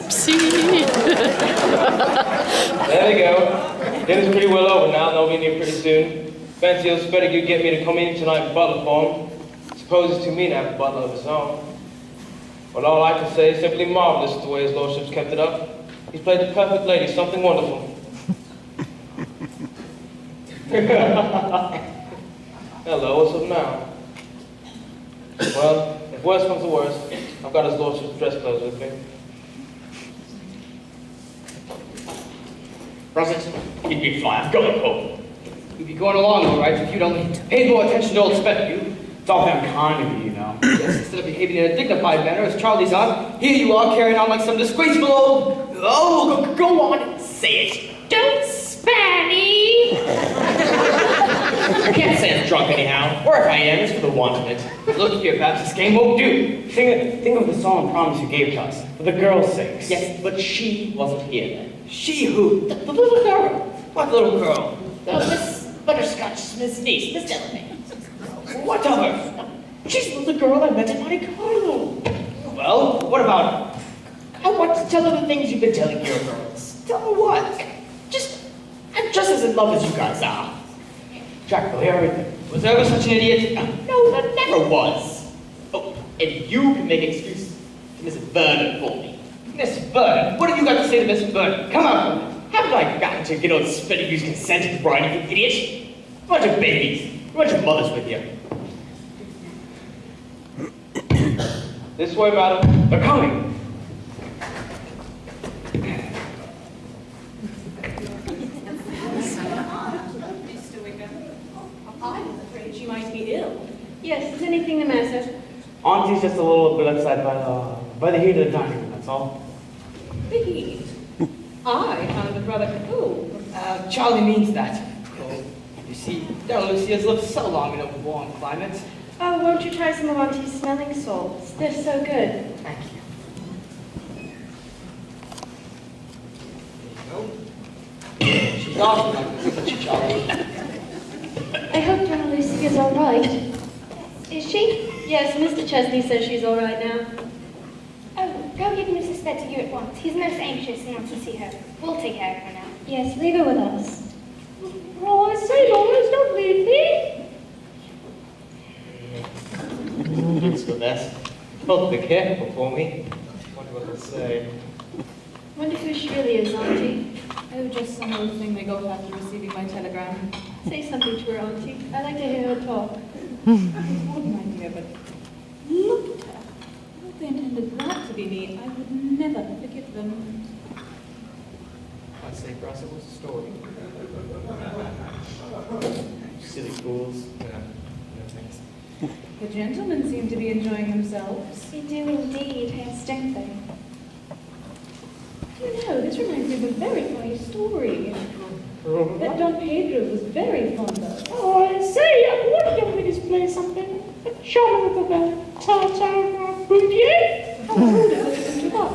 Oopsie. There we go. Dinner's pretty well over now, and I'll be in here pretty soon. Fancy old Spedigue get me to come in tonight and butler for him. Suppose it's too mean to have a butler of his own. Well, all I can say is simply marvelous the way his lordship's kept it up. He's played the perfect lady, something wonderful. Hello, what's up now? Well, if worse comes to worst, I've got his lordship's dress clothes with me. Present, keep me fly. I'm going home. You'd be going along all right if you'd only paid more attention to old Spedigue. It's all very kind of you, you know. Yes, instead of behaving in a dignified manner as Charlie's aunt, here you are carrying on like some disgraceful old... Oh, go on and say it. Don't spare me! I can't say I'm drunk anyhow. Or if I am, it's for the want of it. Look here, perhaps this game won't do. Think of the solemn promise you gave to us, for the girls' sakes. Yes, but she wasn't here then. She who? The little girl. What little girl? Oh, Miss Butterscotch's Miss niece, Miss Delaney. What of her? She's the girl I met at Monte Carlo. Well, what about her? I want to tell her the things you've been telling your girls. Tell her what? I'm just as in love as you guys are. Jack, believe everything. Was there ever such an idiot? No, there never was. Oh, and you can make excuses to Miss Vernon for me. Miss Vernon? What have you got to say to Miss Vernon? Come on. Haven't I got to get on Spedigue's consent to bride you idiot? A bunch of babies. A bunch of mothers with you. This way, madam. They're coming. Mr. Wickham, I'm afraid she might be ill. Yes, is anything the matter? Auntie's just a little bit upset by the heat of the dining room, that's all. The heat. I found it rather cool. Charlie means that. Oh, you see, Della Lucia's lived so long in a warm climate. Oh, won't you try some of Auntie's smelling salts? They're so good. Thank you. There you go. She's awful like this, isn't she, Charlie? I hope Donna Lucia's all right. Is she? Yes, Mr. Chesney says she's all right now. Oh, go give Mrs. Spedigue at once. He's most anxious and wants to see her. We'll take care of her now. Yes, leave her with us. Oh, I say, Doris, don't leave me. Thanks for that. Don't be careful for me. Wonder what they'll say. Wonder who she really is, Auntie. Oh, just some old thing they got after receiving my telegram. Say something to her, Auntie. I like to hear her talk. I would, my dear, but look at her. If they intended that to be me, I would never forgive them. I'd say for us it was a story. Silly fools. No thanks. The gentlemen seem to be enjoying themselves. We do indeed, yes, don't they? You know, this reminds me of a very funny story that Don Pedro was very fond of. Oh, I say, I wonder if we just play something. A charming little bell. Ta-ta, bouvier. How old is it to what?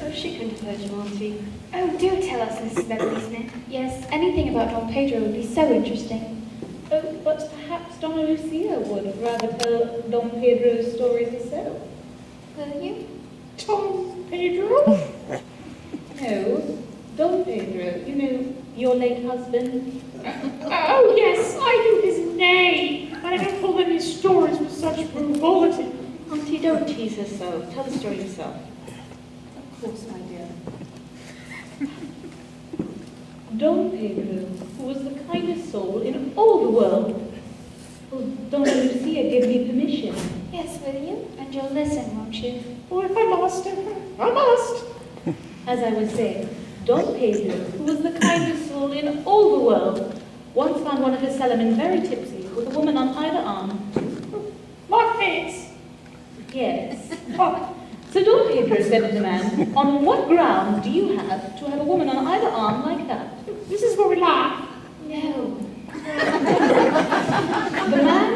Oh, she couldn't have heard you, Auntie. Oh, do tell us, Mrs. Beverly Smith. Yes, anything about Don Pedro would be so interesting. Oh, but perhaps Donna Lucia would rather tell Don Pedro's story herself. Will you? Tom Pedro? No, Don Pedro, you know, your late husband. Oh, yes, I knew his name, but I don't pull in his stories with such frivolity. Auntie, don't tease her so. Tell the story yourself. Of course, my dear. Don Pedro, who was the kindest soul in all the world. Well, Donna Lucia gave me permission. Yes, will you? And you'll listen, won't you? Oh, if I must, I must. As I was saying, Don Pedro, who was the kindest soul in all the world, once found one of his cellarmen very tipsy, with a woman on either arm. My face. Yes. So Don Pedro said to the man, on what grounds do you have to have a woman on either arm like that? This is where we laugh. No. The man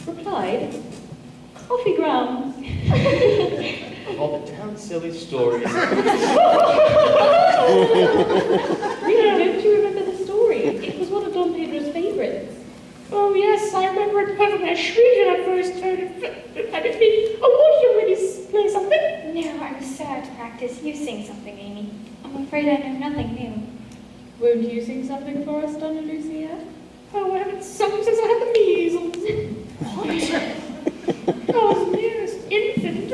replied, coffee grounds. Of all the damn silly stories. Really, don't you remember the story? It was one of Don Pedro's favorites. Oh, yes, I remember it perfectly. I shrieked when I first heard it. And it's been, oh, won't you really play something? No, I'm sad, practice, you sing something, Amy. I'm afraid I know nothing new. Won't you sing something for us, Donna Lucia? Oh, I haven't sung since I had the measles. I was the nearest infant.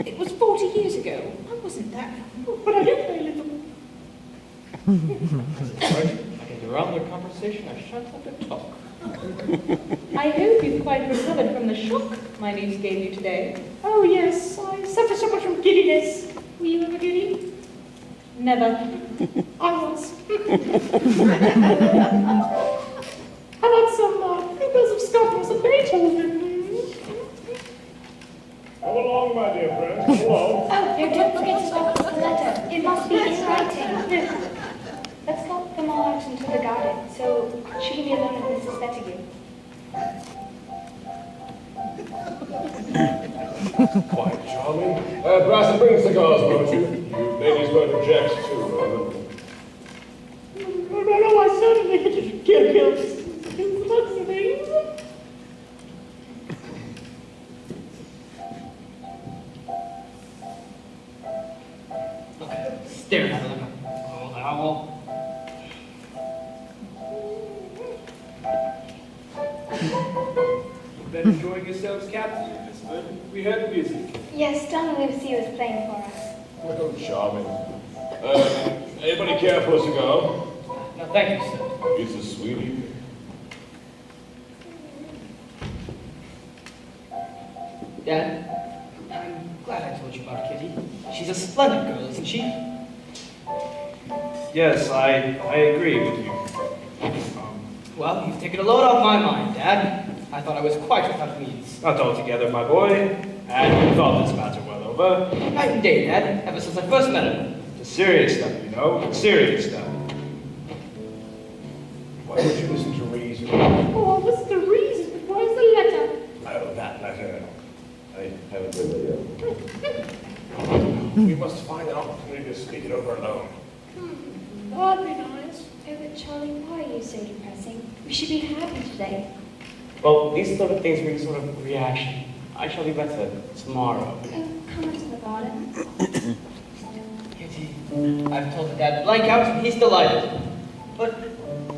It was 40 years ago. I wasn't that young, but I do play a little. I can derail their conversation. I shan't have to talk. I hope you've quite recovered from the shock my niece gave you today. Oh, yes, I suffer so much from giddiness. Were you ever giddy? Never. I was. How about some Bluebells of Scotland and Beethoven? Come along, my dear friend. Come along. Oh, no, don't forget to look at the letter. It must be in writing. Let's lock them all out into the garden, so she can be alone with Mrs. Bettigue. Quite charming. Brass, bring cigars, won't you? You ladies won't object to No, I certainly can't kill lots of things. Staring at her like a old owl. You've been enjoying yourselves, Captain? Miss Fern? We heard music. Yes, Donna Lucy was playing for us. Oh, charming. Anybody care for a cigar? No, thank you, sir. It's a sweetie. Dad, I'm glad I told you about Kitty. She's a splendid girl, isn't she? Yes, I agree with you. Well, you've taken a load off my mind, Dad. I thought I was quite without means. Not altogether, my boy. And you thought this matter well over. Night and day, Dad, ever since I first met him. It's serious stuff, you know. Serious stuff. Why would you listen to reason? Oh, what's the reason? Where's the letter? Oh, that letter. I haven't read it yet. We must find an opportunity to speak it over alone. That'd be nice. Oh, but Charlie, why are you so depressing? We should be happy today. Well, these sort of things bring sort of reaction. I shall be better tomorrow. Oh, come into the garden. Kitty, I've told the Dad blank out and he's delighted. But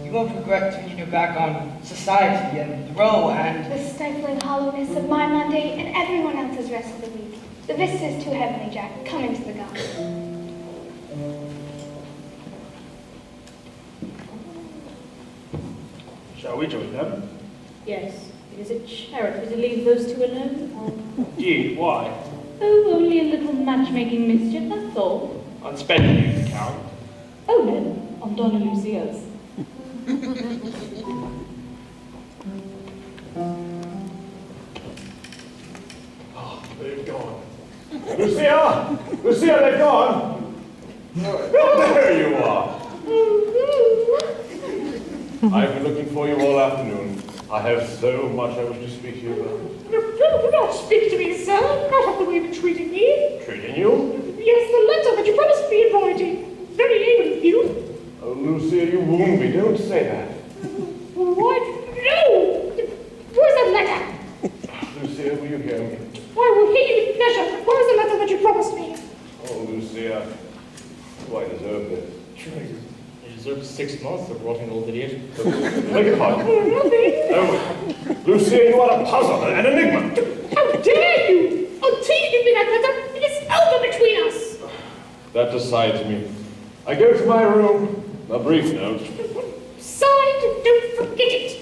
you won't regret turning your back on society and the row and... The stifling hollowness of my Monday and everyone else's rest of the week. The vista is too heavenly, Jack. Come into the garden. Shall we join them? Yes, it is a charity to leave those two alone. Indeed, why? Oh, only a little matchmaking mischief, that's all. On spending account. Oh no, on Donna Lucia's. Oh, they've gone. Lucia! Lucia, they've gone! Oh, there you are! I've been looking for you all afternoon. I have so much I wish to speak to you about. Do not speak to me, sir. Not of the way you're treating me. Treating you? Yes, the letter that you promised me in writing. Very able of you. Oh, Lucia, you wound me. Don't say that. What? No! Where's that letter? Lucia, will you hear me? I will hear you with pleasure. Where's the letter that you promised me? Oh, Lucia, do I deserve this? You deserve 6 months of rotting old idiot. Beg your pardon. Nothing. Oh, Lucia, you are a puzzle, an enigma. How dare you? Until you give me that letter, it is over between us. That decides me. I go to my room. A brief note. Signed, don't forget it.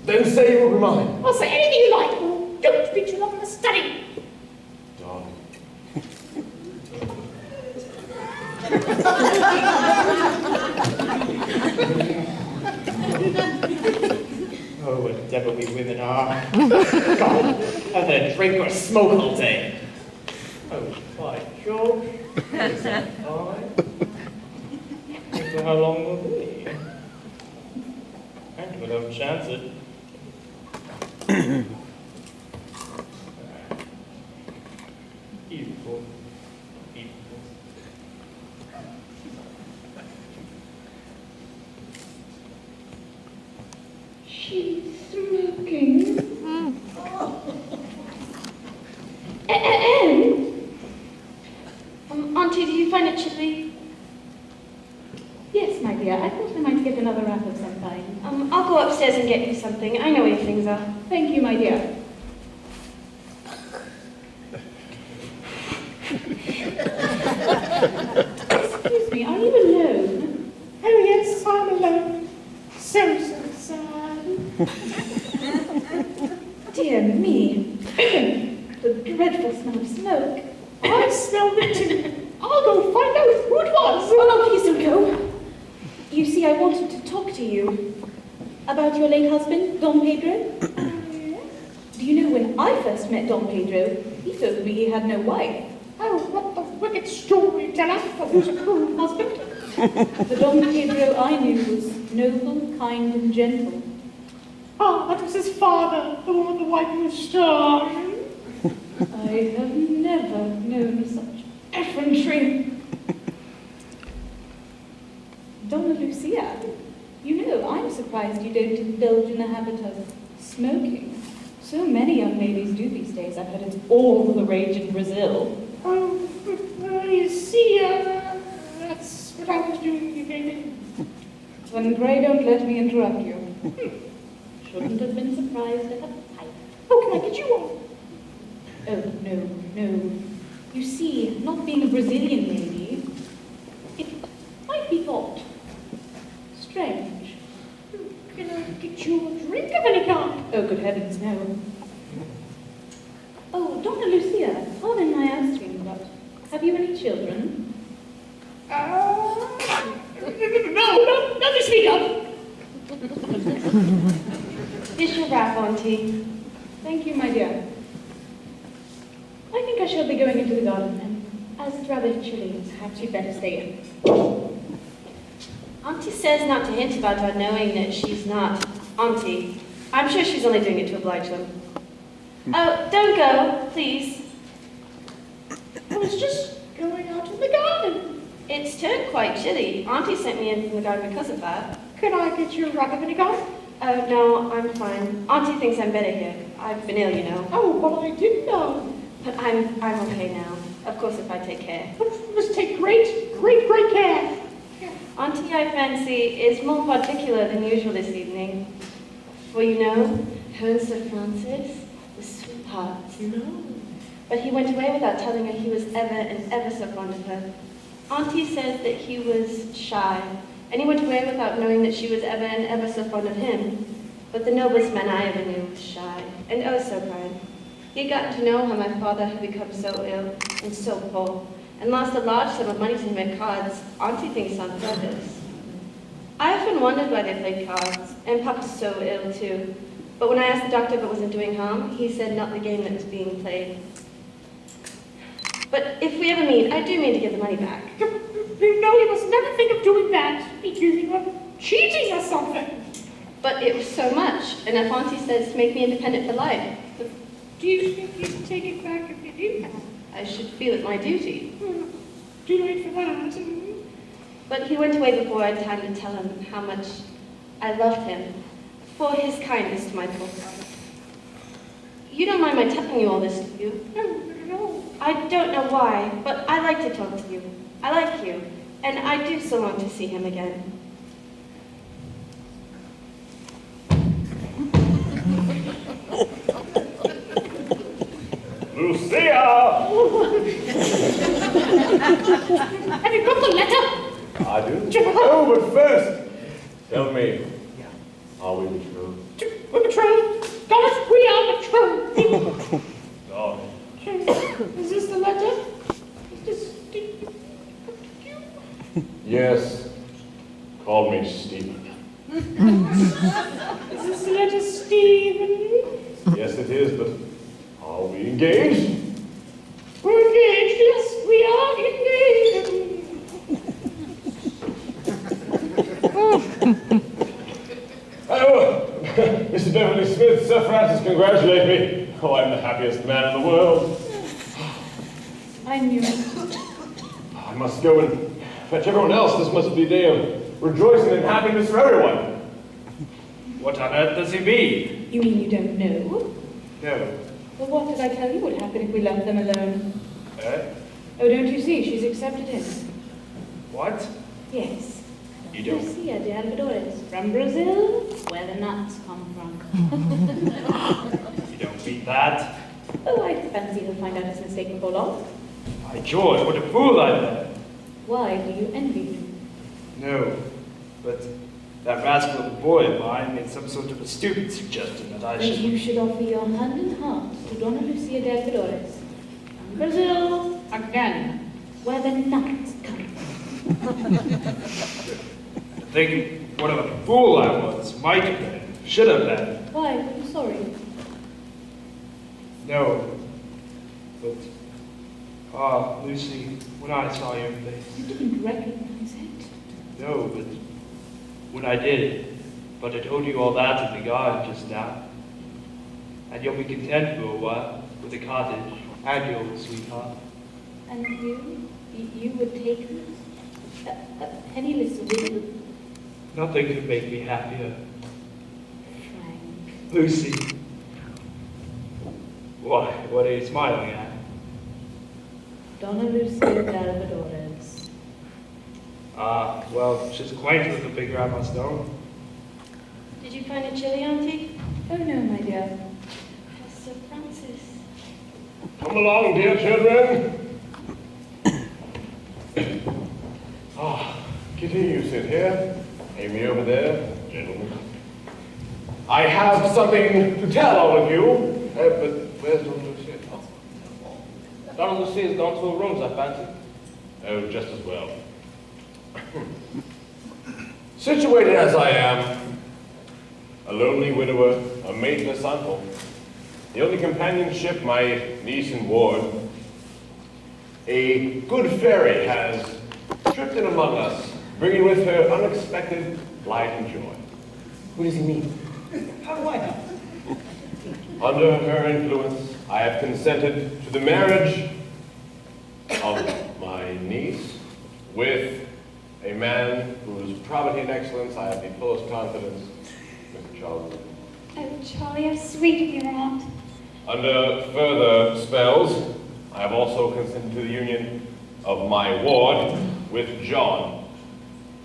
Then say you will be mine. I'll say anything you like. Don't be too long in the study. Darling. Oh, what devil we women are. God, have a drink or smoke all day. Oh, by George. Is that fine? Wonder how long we'll be. And we don't chance it. Beautiful. Beautiful. She's smoking. And find it chilly? Yes, my dear, I thought I might get another wrap of some kind. I'll go upstairs and get you something. I know where your things are. Thank you, my dear. Excuse me, are you alone? Oh yes, I'm alone. So sad. Dear me. The dreadful smell of smoke. I smelled it too. I'll go find out who it was. Oh, no, please don't go. You see, I wanted to talk to you about your late husband, Don Pedro. Do you know when I first met Don Pedro, he told me he had no wife. Oh, what the wicked storyteller who's a cruel husband. The Don Pedro I knew was noble, kind, and gentle. Ah, that was his father, the one with the white moustache. I have never known such effrontery. Donna Lucia, you know, I'm surprised you don't indulge in the habit of smoking. So many young ladies do these days. I've heard it's all the rage in Brazil. Oh, you see, that's what I was doing, you baby. Then pray don't let me interrupt you. Shouldn't have been surprised at a pipe. Oh, can I get you one? Oh, no. You see, not being a Brazilian lady, it might be thought strange. Can I get you a drink of any kind? Oh, good heavens, no. Oh, Donna Lucia, pardon my asking, but have you any children? No, nothing to speak of. Here's your wrap, Auntie. Thank you, my dear. I think I shall be going into the garden then. As it's rather chilly, perhaps you'd better stay in. Auntie says not to hint about her knowing that she's not Auntie. I'm sure she's only doing it to oblige them. Oh, don't go, please. I was just going out in the garden. It's turned quite chilly. Auntie sent me in from the garden because of that. Can I get you a wrap of any kind? Oh, no, I'm fine. Auntie thinks I'm better here. I've been ill, you know. Oh, but I didn't know. But I'm okay now. Of course, if I take care. But you must take great care. Auntie, I fancy, is more particular than usual this evening. For you know, her and Sir Francis were sweethearts. No. But he went away without telling her he was ever and ever so fond of her. Auntie says that he was shy, and he went away without knowing that she was ever and ever so fond of him. But the noblest man I ever knew was shy, and oh so kind. He had gotten to know how my father had become so ill and so poor, and lost a large sum of money to him at cards. Auntie thinks on purpose. I often wondered why they played cards, and Papa's so ill too. But when I asked the doctor if it wasn't doing harm, he said not the game that was being played. But if we ever meet, I do mean to give the money back. You know, you must never think of doing that. Accusing of cheating or something. But it was so much, and if Auntie says to make me independent for life, Do you think you'd take it back if you do? I should feel it my duty. Too late for that. But he went away before I had time to tell him how much I loved him for his kindness to my poor father. You don't mind my telling you all this, do you? No. I don't know why, but I like to talk to you. I like you, and I do so long to see him again. Lucia! Have you got the letter? I do. Oh, but first, tell me, are we betrothed? We're betrothed. Gosh, we are betrothed. Oh, Is this the letter? yes. Call me Stephen. Is this the letter, Stephen? Yes, it is, but are we engaged? We're engaged. Yes, we are engaged. Oh, Mr. Beverly Smith, Sir Francis, congratulate me. Oh, I'm the happiest man in the world. I knew it. I must go and fetch everyone else. This must be a day of rejoicing and happiness for everyone. What on earth does he mean? You mean you don't know? No. Well, what did I tell you would happen if we left them alone? Eh? Oh, don't you see? She's accepted him. What? Yes. You don't. Lucia de Alvadores, from Brazil, where the nuts come from. You don't beat that. Oh, I fancy he'll find out his mistake before long. By George, what a fool I've been. Why do you envy him? No, but that rascal of a boy of mine made some sort of a stupid suggestion that I Then should... you should offer your hand and heart to Donna Lucia de Alvadores, from Brazil, again, where the nuts come from. Thinking what a fool I was, might have been, should have been. Why? I'm sorry. No, but... Lucy, when I saw your face... You didn't recognize it. No, but when I did, but I told you all that in the garden just now. And you'll be content for a while with the cottage and your sweetheart. And you would take me? A penniless widow? Nothing could make me happier. Frank. Lucy. Why, what are you smiling at? Donna Lucia de Alvadores. Well, she's acquainted with the big grandma stone. Did you find it chilly, Auntie? Oh no, my dear. Sir Francis. Come along, dear children. Kitty, you sit here. Amy over there. Gentlemen. I have something to tell all of you. But where's Donna Lucia? Donna Lucia's gone to her rooms, I fancy. Oh, just as well. Situated as I am, a lonely widower, a mateless uncle, the only companionship my niece and ward, a good fairy has tripped in among us, bringing with her unexpected light and joy. What does he mean? How do I know? Under her influence, I have consented to the marriage of my niece with a man whose probity and excellence I have the fullest confidence, Mr. Charles. Oh, Charlie, how sweet of you, Aunt. Under further spells, I have also consented to the union of my ward with John,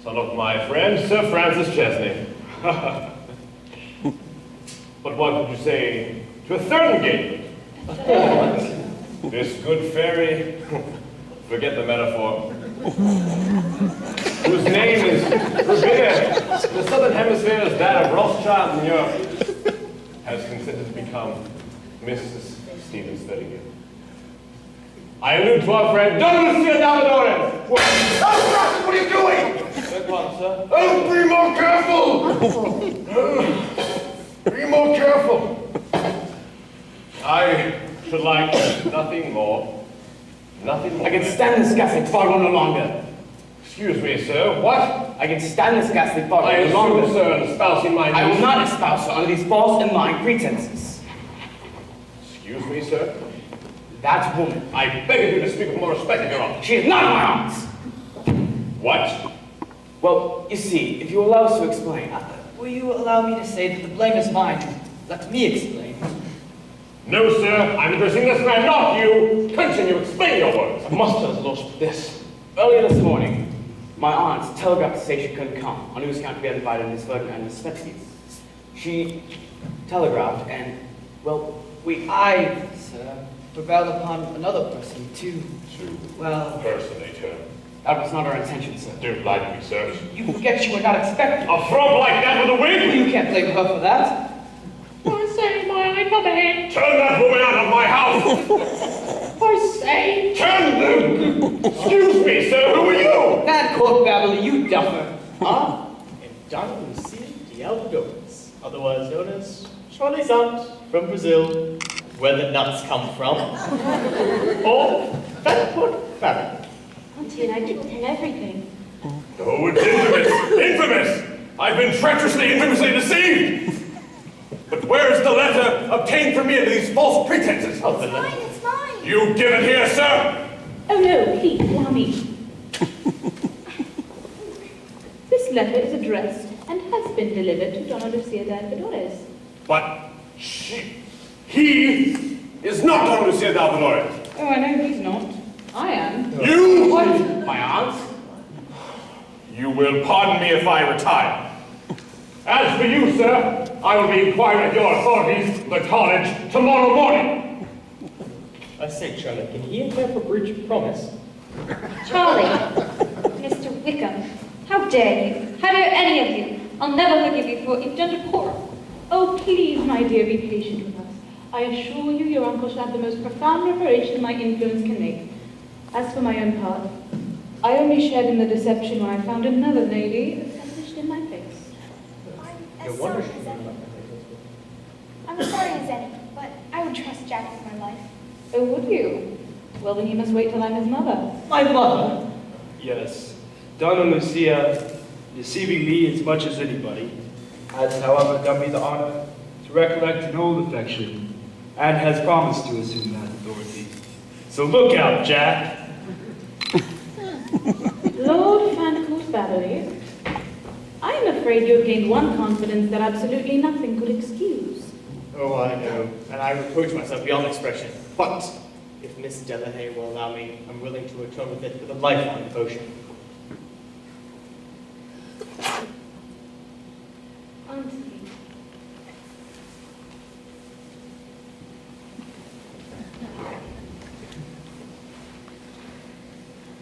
son of my friend, Sir Francis Chesney. But what would you say to a third engagement? This good fairy, forget the metaphor, whose name is revered in the southern hemisphere as that of Rothschild in Europe, has consented to become Mrs. Stephen Spedigan. I allude to our friend, Donna Lucia de Alvadores! Oh, Francis, what are you doing? Good one, sir. Oh, be more careful! Be more careful! I should like nothing more. Nothing more. I can stand this ghastly fog no longer. Excuse me, sir. What? I can stand this ghastly fog I no longer. assume, sir, in espousing my I will niece. not espouse her under these false and lying pretenses. Excuse me, sir. That woman, I beg of you to speak with more respect, Your Honor. she is not my aunt. What? Well, you see, if you allow us to explain, will you allow me to say that the blame is mine? Let me explain. No, sir. I'm addressing this man, not you. Continue. Explain your words. I must have lost this. Earlier this morning, my aunt telegraphed to say she couldn't come, on whose account we had invited Miss Verdon and Miss Spetsky. She telegraphed, and, well, I, sir, prevailed upon another person to, well, Personate her. that was not our intention, sir. Don't lie to me, sir. You forget you were not expecting. A frog like that with a wig? You can't blame her for that. I say, my mother, Turn that woman out of my house! I say, Turn them! Excuse me, sir. Who are you? That court babble, you duffer. Ah, and Donna Lucia de Alvadores, otherwise known as Charlie's aunt from Brazil, where the nuts come from. Or Fatport family. Auntie and I told him everything. Oh, it's infamous! Infamous! I've been treacherously, infamously deceived! But where is the letter obtained from me under these false pretenses? Oh, the Mine, it's mine. You give it here, sir! Oh no, please, allow me. This letter is addressed and has been delivered to Donna Lucia de Alvadores. But he is not Don Lucia de Alvadores. Oh, I know he's not. I am. You! What? My aunt? You will pardon me if I retire. As for you, sir, I will be inquiring at your authorities, the college, tomorrow morning. I say, Charlie, can he inquire for breach of promise? Charlie, Mr. Wickham, how dare you? How dare any of you? I'll never forgive you for what you've done to Cora. Oh, please, my dear, be patient with us. I assure you your uncle shall have the most profound reparation my influence can make. As for my own part, I only shared in the deception when I found another lady established in my place. I'm as sorry as any. I'm as sorry as any, but I would trust Jack with my life. Oh, would you? Well, then you must wait till I'm his mother. My mother? Yes, Donna Lucia, deceiving me as much as anybody, has, however, done me the honor to recollect an old affection, and has promised to assume that authority. So look out, Jack! Lord Fancourt Beverley, I am afraid you have gained one confidence that absolutely nothing could excuse. Oh, I know, and I reproach myself beyond expression. But if Miss Delahaye will allow me, I'm willing to atone with it with a lifelong devotion. Auntie.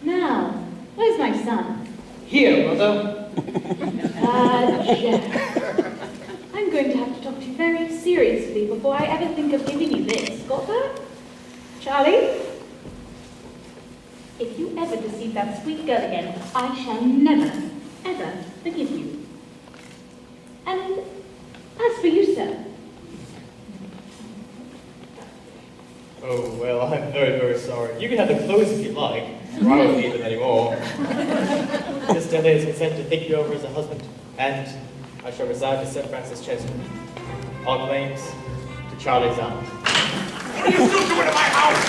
Now, where's my son? Here, mother. Jack. I'm going to have to talk to you very seriously before I ever think of giving you this. Got that? Charlie? If you ever deceive that sweet girl again, I shall never, ever forgive you. And as for you, sir, Oh, well, I'm very, very sorry. You can have the clothes if you like, or I won't need them anymore. Miss Delahaye has consented to think you over as a husband, and I shall resign to Sir Francis Chesney. All claims to Charlie's aunt. What are you still doing in my house?